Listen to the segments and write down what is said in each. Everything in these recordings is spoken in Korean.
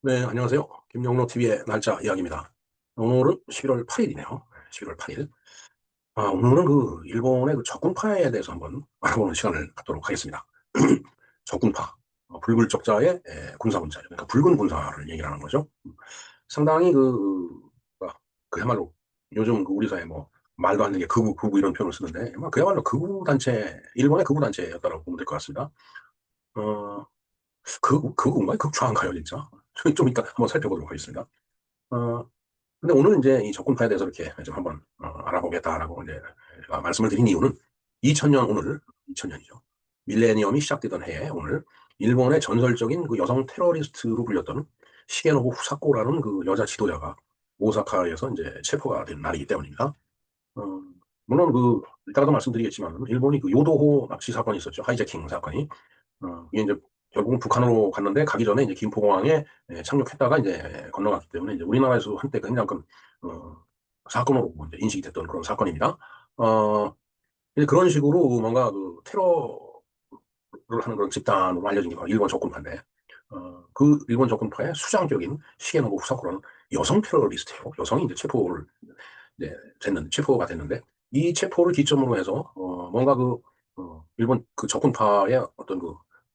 네, 안녕하세요. 김영로 TV의 날짜 이야기입니다. 오늘은 11월 8일이네요. 11월 8일. 오늘은 일본의 적군파에 대해서 한번 알아보는 시간을 갖도록 하겠습니다. 적군파, 불굴적자의 군사분자, 그러니까 붉은 군사를 얘기하는 거죠. 상당히 그야말로 요즘 우리 사회 뭐 말도 안 되게 극우 이런 표현을 쓰는데, 그야말로 극우 단체, 일본의 극우 단체였다고 보면 될 것 같습니다. 어, 극우인가요? 극좌인가요, 진짜? 좀 이따 한번 살펴보도록 하겠습니다. 어, 근데 오늘 이제 이 적군파에 대해서 이렇게 좀 한번 알아보겠다라고 이제 말씀을 드린 이유는 2000년 오늘 2000년이죠. 밀레니엄이 시작되던 해에 오늘 일본의 전설적인 그 여성 테러리스트로 불렸던 시게노부 후사코라는 그 여자 지도자가 오사카에서 이제 체포가 된 날이기 때문입니다. 어, 물론 이따가도 말씀드리겠지만 일본이 그 요도호 납치 사건이 있었죠. 하이제킹 사건이. 이게 이제 결국은 북한으로 갔는데 가기 전에 이제 김포공항에 착륙했다가 이제 건너갔기 때문에 이제 우리나라에서 한때 굉장히 어, 사건으로 이제 인식이 됐던 그런 사건입니다. 어, 이제 그런 식으로 뭔가 테러를 하는 그런 집단으로 알려진 게 바로 일본 적군파인데, 그 일본 적군파의 수장격인 시게노부 후사코라는 여성 테러리스트예요. 여성이 이제 체포가 됐는데, 이 체포를 기점으로 해서, 뭔가 일본 그 적군파의 어떤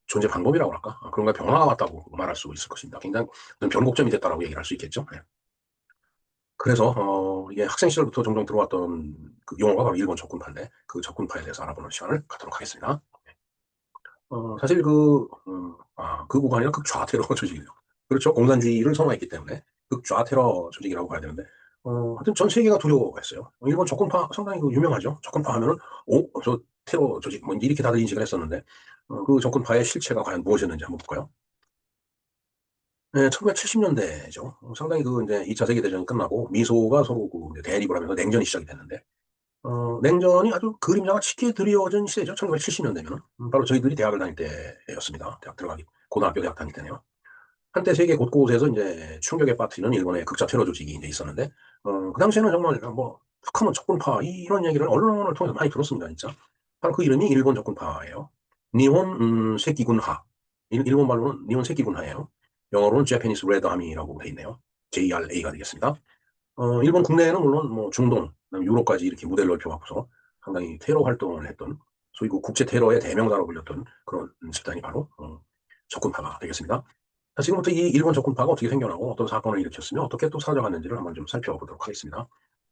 존재 방법이라고 할까? 그런 게 변화가 왔다고 말할 수 있을 것입니다. 굉장히 어떤 변곡점이 됐다라고 얘기를 할 수 있겠죠. 네. 그래서, 이게 학생 시절부터 종종 들어왔던 그 용어가 바로 일본 적군파인데, 그 적군파에 대해서 알아보는 시간을 갖도록 하겠습니다. 사실 극우가 아니라 극좌 테러 조직이에요. 그렇죠. 공산주의를 선호했기 때문에 극좌 테러 조직이라고 봐야 되는데, 하여튼 전 세계가 두려워했어요. 일본 적군파 상당히 유명하죠. 적군파 하면은, 저 테러 조직, 뭐, 이렇게 다들 인식을 했었는데, 그 적군파의 실체가 과연 무엇이었는지 한번 볼까요? 네, 1970년대죠. 상당히 이제 2차 세계대전이 끝나고, 미소가 서로 이제 대립을 하면서 냉전이 시작이 됐는데, 냉전이 아주 그림자가 짙게 드리워진 시대죠. 1970년대면은. 바로 저희들이 대학을 다닐 때였습니다. 고등학교 대학 다닐 때네요. 한때 세계 곳곳에서 이제 충격에 빠뜨리는 일본의 극자 테러 조직이 이제 있었는데, 그 당시에는 정말 뭐, 툭하면 적군파, 이런 얘기를 언론을 통해서 많이 들었습니다, 진짜. 바로 그 이름이 일본 적군파예요. 니혼, 세끼군하. 일본 말로는 니혼 세끼군하예요. 영어로는 Japanese Red Army라고 돼 있네요. JRA가 되겠습니다. 일본 국내에는 물론 뭐 중동, 그다음에 유럽까지 이렇게 무대를 넓혀갖고서 상당히 테러 활동을 했던 소위 국제 테러의 대명사로 불렸던 그런 집단이 바로 적군파가 되겠습니다. 자, 지금부터 이 일본 적군파가 어떻게 생겨나고 어떤 사건을 일으켰으며 어떻게 또 사라져갔는지를 한번 좀 살펴보도록 하겠습니다.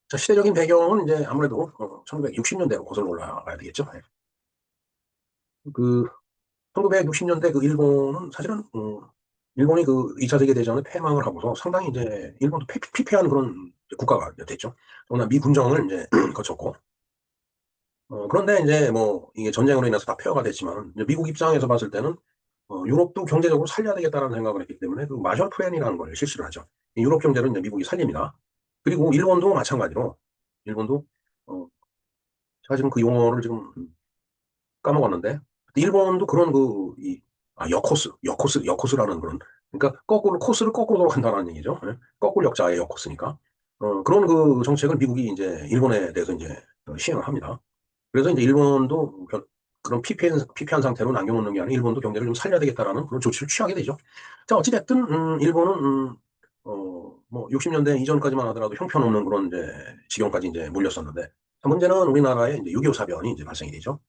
자, 시대적인 배경은 이제 아무래도 1960년대로 거슬러 올라가야 되겠죠. 네. 그 1960년대 그 일본은 사실은 일본이 그 2차 세계대전에 패망을 하고서 상당히 이제 일본도 피폐한 그런 국가가 됐죠. 워낙 미 군정을 이제 거쳤고 그런데 이제 뭐 이게 전쟁으로 인해서 다 폐허가 됐지만 이제 미국 입장에서 봤을 때는 유럽도 경제적으로 살려야 되겠다는 생각을 했기 때문에 그 마셜 플랜이라는 걸 실시를 하죠. 이 유럽 경제를 이제 미국이 살립니다. 그리고 일본도 마찬가지로 일본도 제가 지금 그 용어를 지금 까먹었는데 일본도 그런 여코스라는 그런 그러니까 거꾸로 코스를 거꾸로 돌아간다는 얘기죠. 예? 거꾸로 역자의 여코스니까 그런 그 정책을 미국이 이제 일본에 대해서 이제 시행을 합니다. 그래서 이제 일본도 그런 피폐한 상태로 남겨놓는 게 아니라 일본도 경제를 좀 살려야 되겠다라는 그런 조치를 취하게 되죠. 자, 어찌됐든, 일본은, 뭐, 60년대 이전까지만 하더라도 형편없는 그런 이제 지경까지 이제 물렸었는데, 자, 문제는 우리나라에 이제 6.25 사변이 이제 발생이 되죠.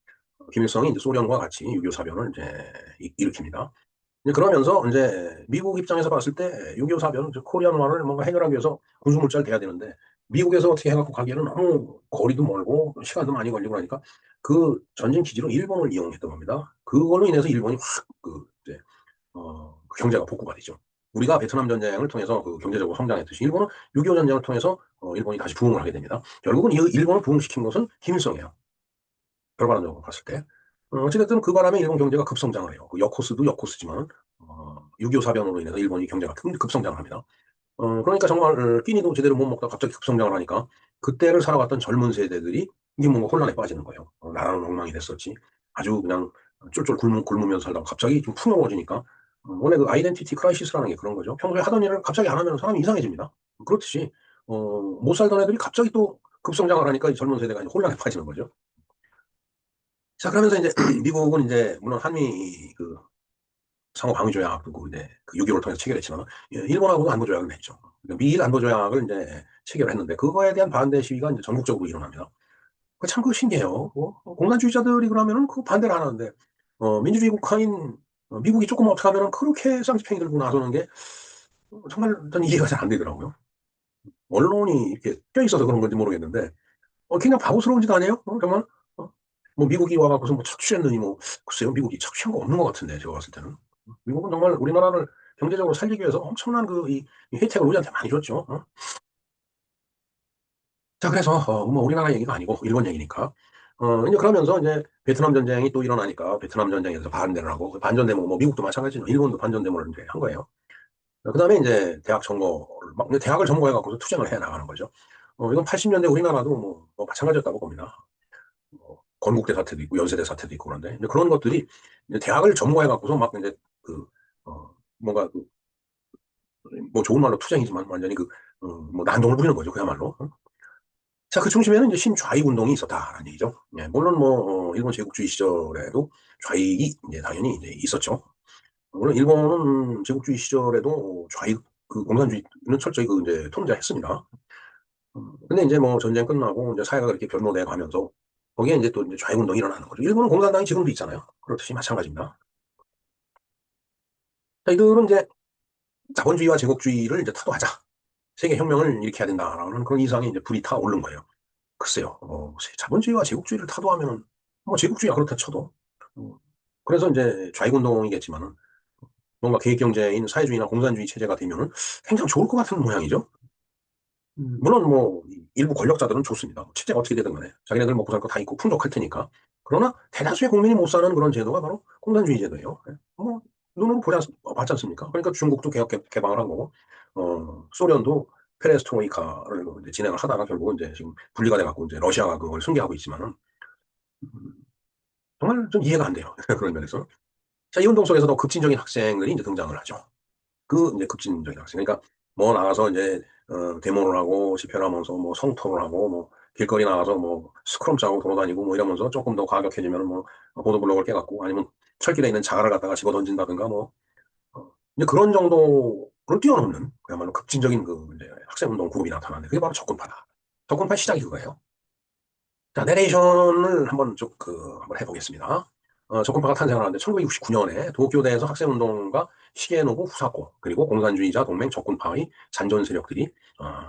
김일성이 이제 소련과 같이 6.25 사변을 이제 일으킵니다. 이제 그러면서 이제 미국 입장에서 봤을 때 6.25 사변, 코리아노아를 뭔가 해결하기 위해서 군수물자를 대야 되는데 미국에서 어떻게 해갖고 가기에는 너무 거리도 멀고 시간도 많이 걸리고 하니까 그 전진 기지로 일본을 이용했던 겁니다. 그걸로 인해서 일본이 확 이제 그 경제가 복구가 되죠. 우리가 베트남 전쟁을 통해서 그 경제적으로 성장했듯이 일본은 6.25 전쟁을 통해서 일본이 다시 부흥을 하게 됩니다. 결국은 이 일본을 부흥시킨 것은 김일성이에요. 결과론적으로 봤을 때. 어찌됐든 그 바람에 일본 경제가 급성장을 해요. 그 여코스도 여코스지만, 6.25 사변으로 인해서 일본이 경제가 급성장을 합니다. 그러니까 정말 끼니도 제대로 못 먹다 갑자기 급성장을 하니까 그때를 살아왔던 젊은 세대들이 이게 뭔가 혼란에 빠지는 거예요. 나라는 엉망이 됐었지. 아주 그냥 쫄쫄 굶으면서 살다가 갑자기 좀 풍요로워지니까 원래 그 아이덴티티 크라이시스라는 게 그런 거죠. 평소에 하던 일을 갑자기 안 하면 사람이 이상해집니다. 그렇듯이 못 살던 애들이 갑자기 또 급성장을 하니까 이 젊은 세대가 이제 혼란에 빠지는 거죠. 자, 그러면서 이제 미국은 이제 물론 한미 상호 방위 조약도 이제 그 6.25를 통해서 체결했지만 일본하고도 안보 조약을 맺죠. 그러니까 미일 안보 조약을 이제 체결했는데 그거에 대한 반대 시위가 이제 전국적으로 일어납니다. 참 그 신기해요. 공산주의자들이 그러면은 그 반대를 안 하는데 민주주의 국가인 미국이 조금 어떻게 하면은 그렇게 쌍지팽이 들고 나서는 게 정말 전 이해가 잘 안 되더라고요. 언론이 이렇게 껴있어서 그런 건지 모르겠는데 그냥 바보스러운 짓 아니에요? 정말 뭐 미국이 와갖고서 뭐 착취했느니 뭐 글쎄요 미국이 착취한 거 없는 것 같은데 제가 봤을 때는 미국은 정말 우리나라를 경제적으로 살리기 위해서 엄청난 이 혜택을 우리한테 많이 줬죠. 자, 그래서, 뭐, 우리나라 얘기가 아니고, 일본 얘기니까. 이제 그러면서 이제 베트남 전쟁이 또 일어나니까, 베트남 전쟁에서 반대를 하고, 그 반전데모, 뭐, 미국도 마찬가지죠. 일본도 반전데모를 이제 한 거예요. 그 다음에 이제 대학 점거를, 막, 대학을 점거해갖고서 투쟁을 해 나가는 거죠. 이건 80년대 우리나라도 뭐 마찬가지였다고 봅니다. 건국대 사태도 있고, 연세대 사태도 있고, 그런데, 이제 그런 것들이, 이제 대학을 점거해갖고서 막 이제 그, 뭔가 그, 뭐 좋은 말로 투쟁이지만 완전히 뭐 난동을 부리는 거죠. 그야말로. 자, 그 중심에는 이제 신좌익 운동이 있었다라는 얘기죠. 예, 물론 일본 제국주의 시절에도 좌익이 이제 당연히 이제 있었죠. 물론 일본은 제국주의 시절에도 좌익 그 공산주의는 철저히 이제 통제했습니다. 근데 이제 뭐 전쟁 끝나고 이제 사회가 그렇게 변모돼 가면서 거기에 이제 또 이제 좌익 운동이 일어나는 거죠. 일본은 공산당이 지금도 있잖아요. 그렇듯이 마찬가지입니다. 자, 이들은 이제 자본주의와 제국주의를 이제 타도하자. 세계 혁명을 일으켜야 된다라는 그런 이상이 이제 불이 타오른 거예요. 글쎄요, 자본주의와 제국주의를 타도하면은, 뭐, 제국주의가 그렇다 쳐도, 어, 그래서 이제 좌익운동이겠지만은, 뭔가 계획경제인 사회주의나 공산주의 체제가 되면은 굉장히 좋을 것 같은 모양이죠. 물론 뭐, 일부 권력자들은 좋습니다. 체제가 어떻게 되든 간에. 자기네들 먹고 살 거 다 있고 풍족할 테니까. 그러나 대다수의 국민이 못 사는 그런 제도가 바로 공산주의 제도예요. 뭐, 눈으로 봤지 않습니까? 그러니까 중국도 개방을 한 거고, 소련도 페레스트로이카를 이제 진행을 하다가 결국은 이제 지금 분리가 돼갖고 이제 러시아가 그걸 승계하고 있지만은, 정말 좀 이해가 안 돼요. 그런 면에서. 자, 이 운동 속에서도 급진적인 학생들이 이제 등장을 하죠. 이제 급진적인 학생. 그러니까 뭐 나가서 이제 데모를 하고 집회를 하면서 뭐 성토를 하고 뭐 길거리 나가서 뭐 스크럼 짜고 돌아다니고 뭐 이러면서 조금 더 과격해지면 뭐 보도블록을 깨갖고 아니면 철길에 있는 자갈을 갖다가 집어 던진다든가 뭐 이제 그런 정도를 뛰어넘는 그야말로 급진적인 이제 학생운동 그룹이 나타나는데 그게 바로 적군파다. 적군파의 시작이 그거예요. 자, 내레이션을 한번 한번 해보겠습니다. 적군파가 탄생을 하는데 1969년에 도쿄대에서 학생운동가 시게노부 후사코 그리고 공산주의자 동맹 적군파의 잔존 세력들이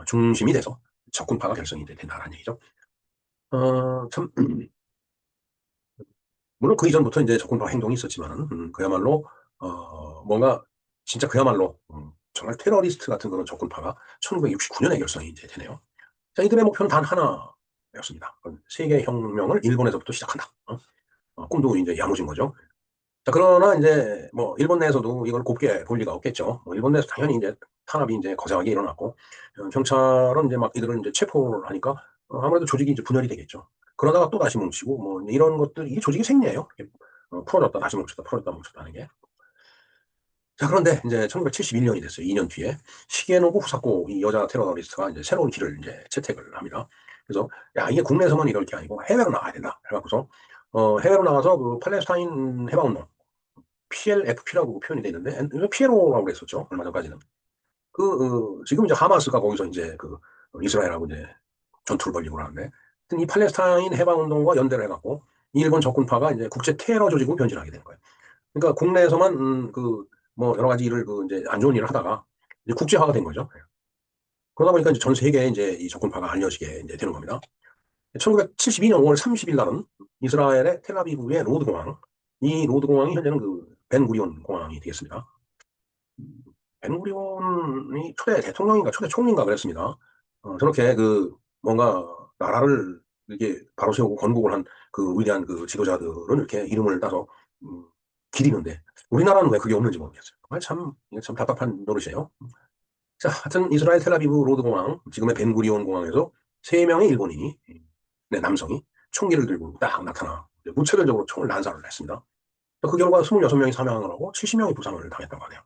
중심이 돼서 적군파가 결성이 된다는 얘기죠. 참 물론 그 이전부터 이제 적군파 행동이 있었지만은 그야말로 뭔가 진짜 그야말로 정말 테러리스트 같은 그런 적군파가 1969년에 결성이 이제 되네요. 자, 이들의 목표는 단 하나였습니다. 세계 혁명을 일본에서부터 시작한다. 꿈도 이제 야무진 거죠. 자, 그러나 이제 뭐 일본 내에서도 이걸 곱게 볼 리가 없겠죠. 뭐 일본 내에서 당연히 이제 탄압이 이제 거세하게 일어났고 경찰은 이제 막 이들을 이제 체포를 하니까 아무래도 조직이 이제 분열이 되겠죠. 그러다가 또 다시 뭉치고 뭐 이런 것들 이게 조직이 생리예요. 풀어졌다 다시 뭉쳤다 풀어졌다 뭉쳤다 하는 게. 자, 그런데 이제 1971년이 됐어요. 2년 뒤에 시게노부 후사코 이 여자 테러리스트가 이제 새로운 길을 이제 채택을 합니다. 그래서 야 이게 국내에서만 이럴 게 아니고 해외로 나가야 된다. 해갖고서 해외로 나가서 그 팔레스타인 해방운동 PLFP라고 표현이 돼 있는데 PLO라고 그랬었죠. 얼마 전까지는. 지금 이제 하마스가 거기서 이제 이스라엘하고 이제 전투를 벌이고 그러는데 이 팔레스타인 해방운동과 연대를 해갖고 일본 적군파가 이제 국제 테러 조직으로 변질하게 되는 거예요. 그러니까 국내에서만 뭐 여러 가지 일을 이제 안 좋은 일을 하다가 이제 국제화가 된 거죠. 그러다 보니까 이제 전 세계에 이제 이 적군파가 알려지게 이제 되는 겁니다. 1972년 5월 30일 날은 이스라엘의 텔아비브의 로드 공항, 이 로드 공항이 현재는 벤 구리온 공항이 되겠습니다. 벤 구리온이 초대 대통령인가 초대 총리인가 그랬습니다. 저렇게 뭔가 나라를 이렇게 바로 세우고 건국을 한 위대한 지도자들은 이렇게 이름을 따서 음, 기리는데 우리나라는 왜 그게 없는지 모르겠어요. 정말 이게 참 답답한 노릇이에요. 자, 하여튼 이스라엘 텔아비브 로드 공항, 지금의 벤구리온 공항에서 세 명의 일본인이, 네, 남성이 총기를 들고 딱 나타나 무차별적으로 총을 난사를 했습니다. 그 결과 26명이 사망을 하고 70명이 부상을 당했다고 하네요.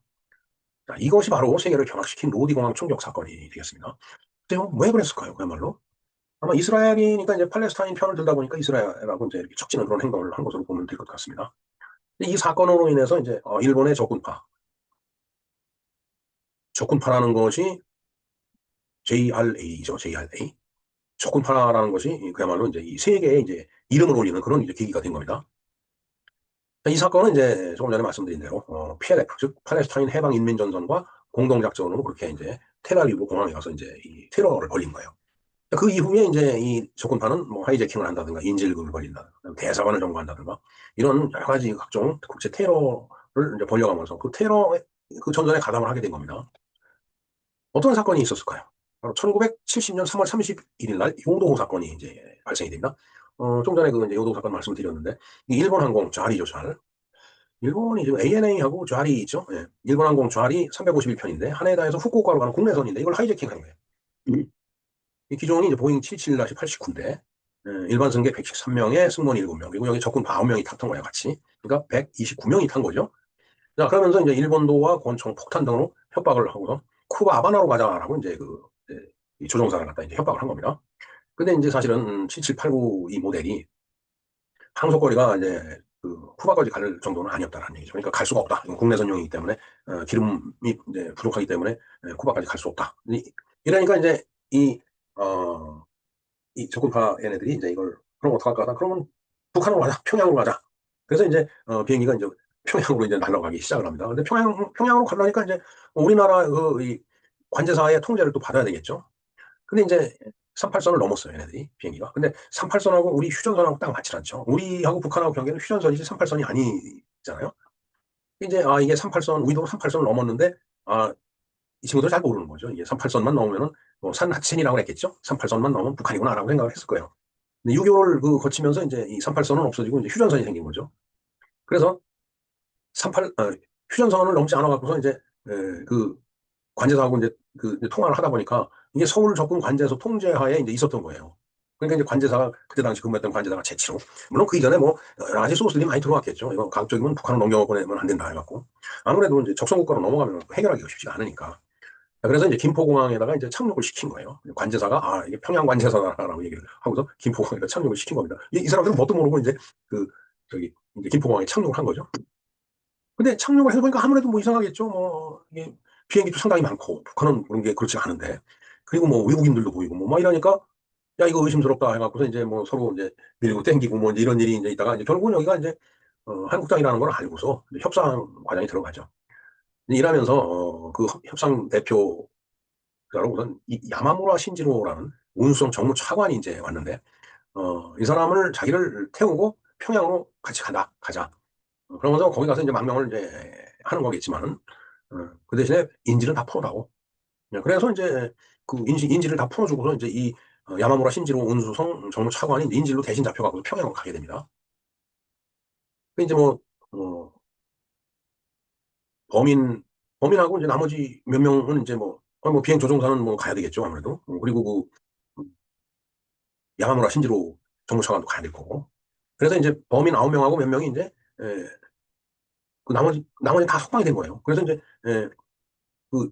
자, 이것이 바로 세계를 경악시킨 로디 공항 총격 사건이 되겠습니다. 근데 왜 그랬을까요? 그야말로. 아마 이스라엘이니까 이제 팔레스타인 편을 들다 보니까 이스라엘하고 이제 이렇게 척지는 그런 행동을 한 것으로 보면 될 것 같습니다. 이 사건으로 인해서 이제 일본의 적군파라는 것이 JRA죠, JRA. 적군파라는 것이 그야말로 이제 이 세계에 이제 이름을 올리는 그런 이제 계기가 된 겁니다. 이 사건은 이제 조금 전에 말씀드린 대로 PLF, 즉 팔레스타인 해방인민전선과 공동작전으로 그렇게 이제 텔아비브 공항에 가서 이제 이 테러를 벌인 거예요. 그 이후에 이제 이 적군파는 뭐 하이제킹을 한다든가 인질극을 벌린다든가 대사관을 점거한다든가 이런 여러 가지 각종 국제 테러를 이제 벌려가면서 그 테러 그 전선에 가담을 하게 된 겁니다. 어떤 사건이 있었을까요? 바로 1970년 3월 31일 날 요도호 사건이 이제 발생이 됩니다. 좀 전에 그 이제 요도호 사건 말씀을 드렸는데 이 일본 항공 좌리죠, 잘. 일본이 지금 ANA하고 좌리 있죠. 예. 일본 항공 좌리 351편인데 하네다에서 후쿠오카로 가는 국내선인데 이걸 하이제킹한 거예요. 이 기종이 이제 보잉 777-89인데 일반 승객 113명에 승무원 7명 그리고 여기 적군 9명이 탔던 거예요, 같이. 그러니까 129명이 탄 거죠. 자, 그러면서 이제 일본도와 권총, 폭탄 등으로 협박을 하고서 쿠바 아바나로 가자라고 이제 이제 이 조종사를 갖다 이제 협박을 한 겁니다. 근데 이제 사실은 7789 이 모델이 항속거리가 이제 그 쿠바까지 갈 정도는 아니었다는 얘기죠. 그러니까 갈 수가 없다. 이건 국내선용이기 때문에 기름이 이제 부족하기 때문에 쿠바까지 갈 수 없다. 이러니까 이제 이, 어, 이 적군파 얘네들이 이제 이걸 그럼 어떡할까 하다 그러면 북한으로 가자. 평양으로 가자. 그래서 이제 비행기가 이제 평양으로 이제 날아가기 시작을 합니다. 근데 평양으로 가려니까 이제 우리나라 이 관제사의 통제를 또 받아야 되겠죠. 근데 이제 38선을 넘었어요, 얘네들이, 비행기가. 근데 38선하고 우리 휴전선하고 딱 맞지 않죠. 우리하고 북한하고 경계는 휴전선이지 38선이 아니잖아요. 이제, 이게 38선, 위도로 38선을 넘었는데, 이 친구들 잘 모르는 거죠. 이게 38선만 넘으면은, 뭐, 산하첸이라고 했겠죠. 38선만 넘으면 북한이구나라고 생각을 했을 거예요. 근데 6개월 그 거치면서 이제 이 38선은 없어지고 이제 휴전선이 생긴 거죠. 그래서 38, 휴전선을 넘지 않아 갖고서 이제, 그 관제사하고 이제 그 이제 통화를 하다 보니까 이게 서울 적군 관제소 통제하에 이제 있었던 거예요. 그러니까 이제 관제사가 그때 당시 근무했던 관제사가 제치로 물론 그 이전에 뭐 여러 가지 소스들이 많이 들어왔겠죠. 이거 가급적이면 북한을 넘겨보내면 안 된다 해갖고 아무래도 이제 적성국가로 넘어가면 해결하기가 쉽지가 않으니까 그래서 이제 김포공항에다가 이제 착륙을 시킨 거예요. 관제사가 이게 평양 관제사다라고 얘기를 하고서 김포공항에다 착륙을 시킨 겁니다. 이 사람들은 뭣도 모르고 이제 그 저기 이제 김포공항에 착륙을 한 거죠. 근데 착륙을 해보니까 아무래도 뭐 이상하겠죠. 뭐, 이게 비행기도 상당히 많고, 북한은 그런 게 그렇지 않은데. 그리고 뭐 외국인들도 보이고, 뭐, 막 이러니까, 야, 이거 의심스럽다 해갖고서 이제 뭐 서로 이제 밀고 땡기고 뭐 이제 이런 일이 이제 있다가 이제 결국은 여기가 이제, 한국장이라는 걸 알고서 이제 협상 과정이 들어가죠. 일하면서, 그 협상 대표라고 우선 이 야마무라 신지로라는 운수성 정무 차관이 이제 왔는데, 이 사람을 자기를 태우고 평양으로 같이 가자. 그러면서 거기 가서 이제 망명을 이제 하는 거겠지만은, 그 대신에 인지는 다 풀어다오. 그래서 이제 그 인지를 다 풀어주고서 이제 이 야마무라 신지로 운수성 정무차관이 이제 인질로 대신 잡혀가고 평양으로 가게 됩니다. 그 이제 뭐, 어, 범인, 범인하고 이제 나머지 몇 명은 이제 뭐 비행 조종사는 뭐 가야 되겠죠, 아무래도. 그리고 그 야마무라 신지로 정무차관도 가야 될 거고. 그래서 이제 범인 9명하고 몇 명이 이제, 그 나머지 다 석방이 된 거예요. 그래서 이제, 그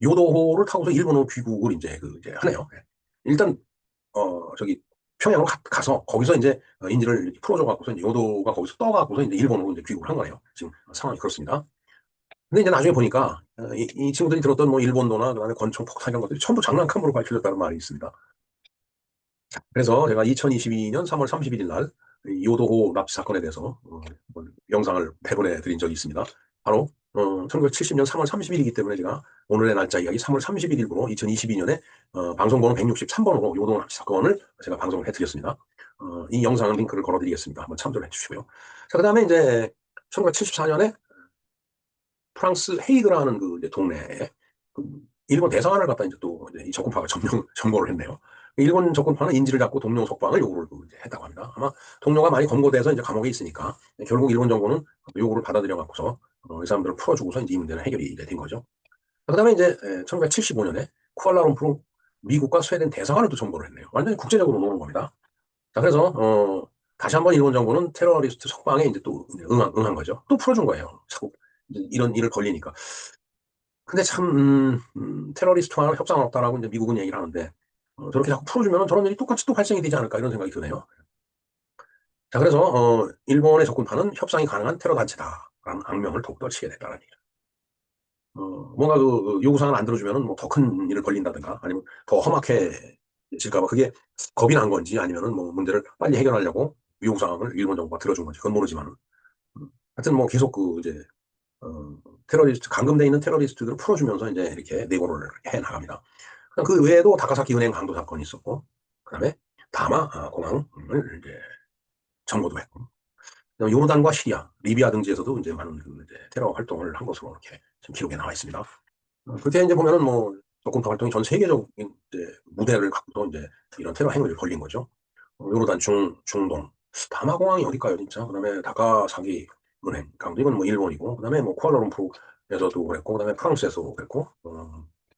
요도호를 타고서 일본으로 귀국을 이제 이제 하네요. 예. 일단 저기 평양으로 가서 거기서 이제 인지를 풀어줘 갖고서 이제 요도가 거기서 떠 갖고서 이제 일본으로 이제 귀국을 한 거예요. 지금 상황이 그렇습니다. 근데 이제 나중에 보니까 이 친구들이 들었던 뭐 일본도나 그다음에 권총 폭탄 이런 것들이 전부 장난감으로 밝혀졌다는 말이 있습니다. 그래서 제가 2022년 3월 31일 날 요도호 납치 사건에 대해서 영상을 배분해 드린 적이 있습니다. 바로 1970년 3월 30일이기 때문에 제가 오늘의 날짜 이야기 3월 31일부로 2022년에 방송번호 163번으로 요도호 납치 사건을 제가 방송을 해드렸습니다. 이 영상 링크를 걸어드리겠습니다. 한번 참조를 해주시고요. 자, 그 다음에 이제 1974년에 프랑스 헤이그라는 그 이제 동네에 그 일본 대사관을 갖다 이제 또 이제 이 적군파가 점거를 했네요. 일본 적군파는 인지를 잡고 동료 석방을 요구를 그 이제 했다고 합니다. 아마 동료가 많이 검거돼서 이제 감옥에 있으니까 결국 일본 정부는 요구를 받아들여 갖고서 이 사람들을 풀어주고서 이제 이 문제는 해결이 이제 된 거죠. 그다음에 이제 1975년에 쿠알라룸푸르 미국과 스웨덴 대사관을 또 점거를 했네요. 완전히 국제적으로 노는 겁니다. 자, 그래서 다시 한번 일본 정부는 테러리스트 석방에 이제 또 응한 거죠. 또 풀어준 거예요. 자꾸 이런 일을 걸리니까. 근데 참, 테러리스트와 협상은 없다라고 이제 미국은 얘기를 하는데, 저렇게 자꾸 풀어주면 저런 일이 똑같이 또 발생이 되지 않을까 이런 생각이 드네요. 자, 그래서 일본의 적군파는 협상이 가능한 테러 단체다라는 악명을 더욱더 치게 됐다는 얘기죠. 뭔가 그 요구사항을 안 들어주면은 뭐 더 큰 일을 벌린다든가 아니면 더 험악해 질까봐 그게 겁이 난 건지 아니면은 뭐 문제를 빨리 해결하려고 요구사항을 일본 정부가 들어준 건지 그건 모르지만 하여튼 뭐 계속 그 이제 어, 테러리스트 감금돼 있는 테러리스트들을 풀어주면서 이제 이렇게 내고를 해 나갑니다. 그 외에도 다카사키 은행 강도 사건이 있었고 그다음에 다마 공항을 이제 점거도 했고 요르단과 시리아, 리비아 등지에서도 이제 많은 그 이제 테러 활동을 한 것으로 이렇게 지금 기록에 나와 있습니다. 그렇게 이제 보면은 뭐 적군파 활동이 전 세계적인 이제 무대를 갖고서 이제 이런 테러 행위를 벌린 거죠. 요르단 중동, 다마공항이 어딜까요, 진짜? 그다음에 다카사키 은행, 강도 이건 뭐 일본이고, 그다음에 뭐 쿠알라룸푸르에서도 그랬고, 그다음에 프랑스에서도 그랬고,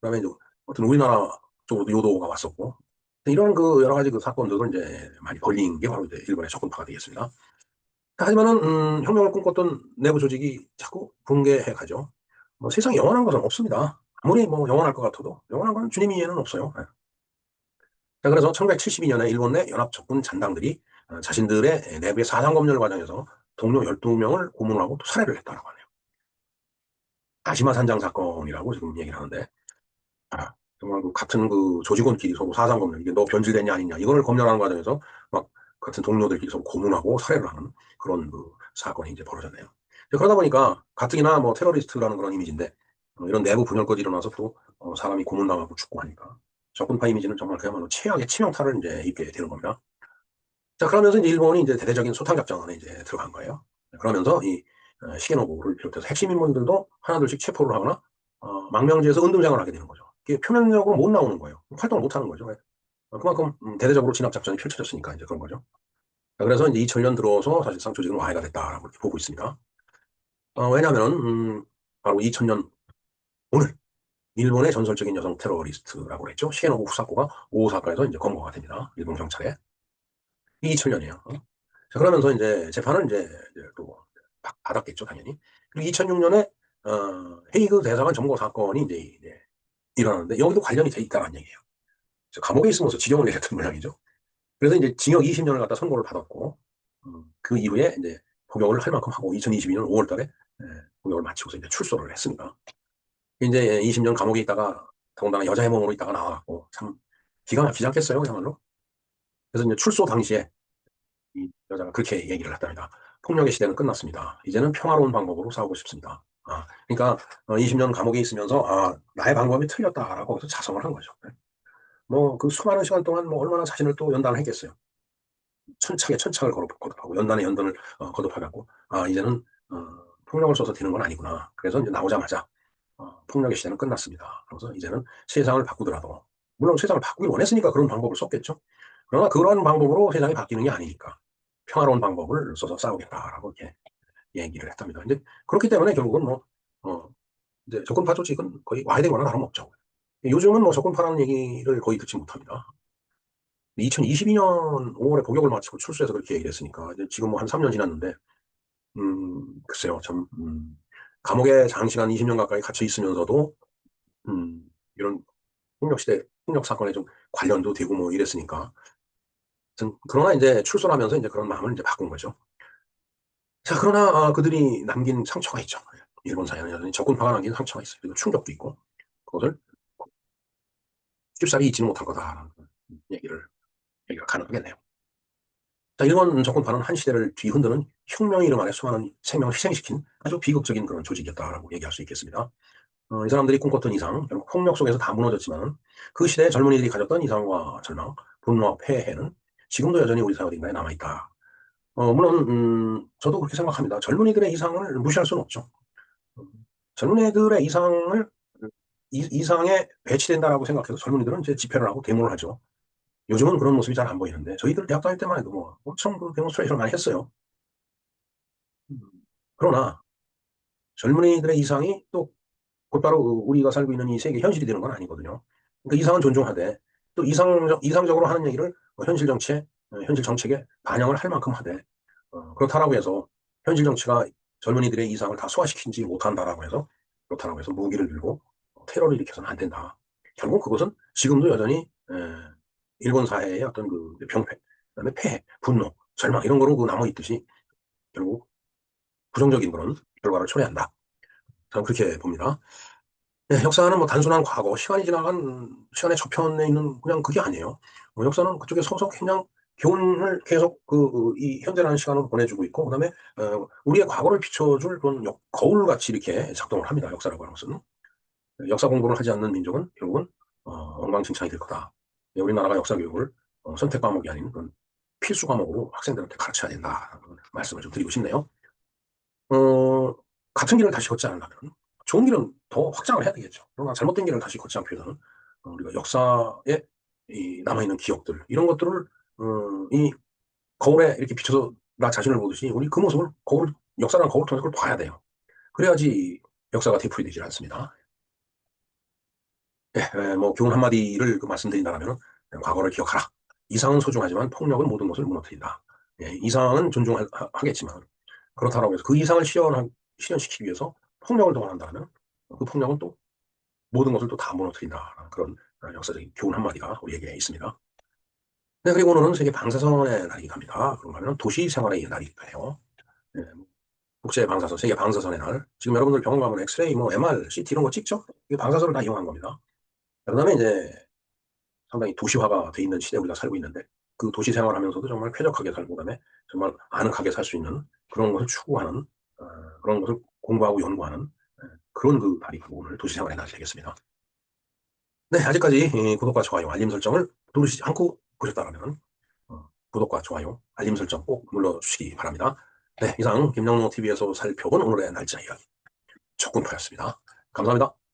그다음에 이제 어떤 우리나라 쪽으로도 요도가 왔었고, 이런 그 여러 가지 그 사건들을 이제 많이 벌린 게 바로 이제 일본의 적군파가 되겠습니다. 하지만은 혁명을 꿈꿨던 내부 조직이 자꾸 붕괴해 가죠. 뭐 세상에 영원한 것은 없습니다. 아무리 뭐 영원할 것 같아도 영원한 건 주님 이외에는 없어요. 예. 자, 그래서 1972년에 일본 내 연합 적군 잔당들이 자신들의 내부의 사상 검열 과정에서 동료 12명을 고문하고 또 살해를 했다고 하네요. 다시마 산장 사건이라고 지금 얘기를 하는데 정말 그 같은 그 조직원끼리 서로 사상 검열 이게 너 변질됐냐 아니냐 이거를 검열하는 과정에서 막 같은 동료들끼리 서로 고문하고 살해를 하는 그런 그 사건이 이제 벌어졌네요. 그러다 보니까 가뜩이나 뭐 테러리스트라는 그런 이미지인데 이런 내부 분열까지 일어나서 또 사람이 고문당하고 죽고 하니까 적군파 이미지는 정말 그야말로 최악의 치명타를 이제 입게 되는 겁니다. 자, 그러면서 이제 일본이 이제 대대적인 소탕작전에 이제 들어간 거예요. 그러면서 이 시게노부를 비롯해서 핵심 인물들도 하나둘씩 체포를 하거나 망명지에서 은둔장을 하게 되는 거죠. 이게 표면적으로 못 나오는 거예요. 활동을 못 하는 거죠. 그만큼 대대적으로 진압작전이 펼쳐졌으니까 이제 그런 거죠. 자, 그래서 이제 2000년 들어서 사실상 조직은 와해가 됐다라고 이렇게 보고 있습니다. 왜냐하면 바로 2000년 오늘 일본의 전설적인 여성 테러리스트라고 했죠. 시게노부 후사코가 오사카에서 이제 검거가 됩니다. 일본 경찰에. 2000년이에요. 자, 그러면서 이제 재판을 이제 또 받았겠죠, 당연히. 그리고 2006년에 헤이그 대사관 점거 사건이 이제 일어나는데 여기도 관련이 돼 있다는 얘기예요. 감옥에 있으면서 지령을 내렸던 모양이죠. 그래서 이제 징역 20년을 갖다 선고를 받았고 그 이후에 이제 복역을 할 만큼 하고 2022년 5월 달에 복역을 마치고서 이제 출소를 했습니다. 이제 20년 감옥에 있다가 더군다나 여자의 몸으로 있다가 나와갖고 참 기가 막히지 않겠어요, 그야말로. 그래서 이제 출소 당시에 이 여자가 그렇게 얘기를 했답니다. 폭력의 시대는 끝났습니다. 이제는 평화로운 방법으로 싸우고 싶습니다. 그러니까 20년 감옥에 있으면서 나의 방법이 틀렸다라고 해서 자성을 한 거죠. 뭐 그 수많은 시간 동안 뭐 얼마나 자신을 또 연단을 했겠어요. 천착에 천착을 거듭하고 연단에 연단을 거듭해갖고 이제는 폭력을 써서 되는 건 아니구나. 그래서 이제 나오자마자 폭력의 시대는 끝났습니다. 그래서 이제는 세상을 바꾸더라도 물론 세상을 바꾸길 원했으니까 그런 방법을 썼겠죠. 그러나 그런 방법으로 세상이 바뀌는 게 아니니까 평화로운 방법을 써서 싸우겠다라고 이렇게 얘기를 했답니다. 이제 그렇기 때문에 결국은 뭐 이제 적군파 조직은 거의 와해되거나 다름없죠. 요즘은 뭐 적군파라는 얘기를 거의 듣지 못합니다. 2022년 5월에 복역을 마치고 출소해서 그렇게 얘기를 했으니까 이제 지금 뭐 한 3년 지났는데 글쎄요 참 감옥에 장시간 20년 가까이 갇혀 있으면서도 이런 폭력 사건에 좀 관련도 되고 뭐 이랬으니까 그러나 이제 출소를 하면서 이제 그런 마음을 이제 바꾼 거죠. 자, 그러나 그들이 남긴 상처가 있죠. 일본 사회는 여전히 적군파가 남긴 상처가 있어요. 그리고 충격도 있고 그것을 쉽사리 잊지는 못할 거다라는 얘기가 가능하겠네요. 자, 일본 적군파는 한 시대를 뒤흔드는 혁명의 이름 아래 수많은 생명을 희생시킨 아주 비극적인 그런 조직이었다라고 얘기할 수 있겠습니다. 이 사람들이 꿈꿨던 이상, 결국 폭력 속에서 다 무너졌지만 그 시대의 젊은이들이 가졌던 이상과 절망, 분노와 폐해는 지금도 여전히 우리 사회 어딘가에 남아있다. 물론 저도 그렇게 생각합니다. 젊은이들의 이상을 무시할 수는 없죠. 음, 젊은이들의 이상을 이상에 배치된다라고 생각해서 젊은이들은 이제 집회를 하고 데모를 하죠. 요즘은 그런 모습이 잘 안 보이는데 저희들 대학 다닐 때만 해도 뭐 엄청 그 데모스트레이션을 많이 했어요. 음, 그러나 젊은이들의 이상이 또 곧바로 우리가 살고 있는 이 세계 현실이 되는 건 아니거든요. 그러니까 이상은 존중하되 또 이상적으로 하는 얘기를 현실 정치에 현실 정책에 반영을 할 만큼 하되 그렇다라고 해서 현실 정치가 젊은이들의 이상을 다 소화시키지 못한다라고 해서 그렇다라고 해서 무기를 들고 테러를 일으켜서는 안 된다. 결국 그것은 지금도 여전히 일본 사회의 어떤 그 병폐, 그다음에 폐해, 분노 절망 이런 거로 그 남아있듯이 결국 부정적인 그런 결과를 초래한다. 저는 그렇게 봅니다. 네, 역사는 뭐 단순한 과거, 시간이 지나간 시간의 저편에 있는 그냥 그게 아니에요. 역사는 그쪽에 서서 그냥 교훈을 계속 이 현재라는 시간으로 보내주고 있고, 그다음에 우리의 과거를 비춰줄 그런 거울같이 이렇게 작동을 합니다. 역사라고 하는 것은. 역사 공부를 하지 않는 민족은 결국은 엉망진창이 될 거다. 네, 우리나라가 역사 교육을 선택 과목이 아닌 그런 필수 과목으로 학생들한테 가르쳐야 된다. 말씀을 좀 드리고 싶네요. 어, 같은 길을 다시 걷지 않으려면 좋은 길은 더 확장을 해야 되겠죠. 그러나 잘못된 길을 다시 걷지 않기 위해서는 우리가 역사에 이 남아있는 기억들 이런 것들을 이 거울에 이렇게 비춰서 나 자신을 보듯이 우리 그 모습을 역사라는 거울 통해서 그걸 봐야 돼요. 그래야지 역사가 되풀이 되질 않습니다. 예, 뭐 교훈 한마디를 그 말씀드린다면 과거를 기억하라. 이상은 소중하지만 폭력은 모든 것을 무너뜨린다. 예, 이상은 존중하겠지만 그렇다고 해서 그 이상을 실현시키기 위해서 폭력을 동원한다면 그 폭력은 또 모든 것을 또 다 무너뜨린다. 그런 역사적인 교훈 한마디가 우리에게 있습니다. 네, 그리고 오늘은 세계 방사선의 날이기도 합니다. 그런가 하면 도시 생활의 날이기도 해요. 예, 국제 방사선, 세계 방사선의 날. 지금 여러분들 병원 가면 엑스레이, 뭐 MR, CT 이런 거 찍죠? 이게 방사선을 다 이용한 겁니다. 그다음에 이제 상당히 도시화가 돼 있는 시대에 우리가 살고 있는데 그 도시 생활하면서도 정말 쾌적하게 살고 그다음에 정말 아늑하게 살 수 있는 그런 것을 추구하는 그런 것을 공부하고 연구하는 그런 그 날이 오늘 도시 생활의 날이 되겠습니다. 네, 아직까지 구독과 좋아요, 알림 설정을 누르시지 않고 보셨다면 구독과 좋아요, 알림 설정 꼭 눌러주시기 바랍니다. 네, 이상 김영로 TV에서 살펴본 오늘의 날짜 이야기 적군파였습니다. 감사합니다.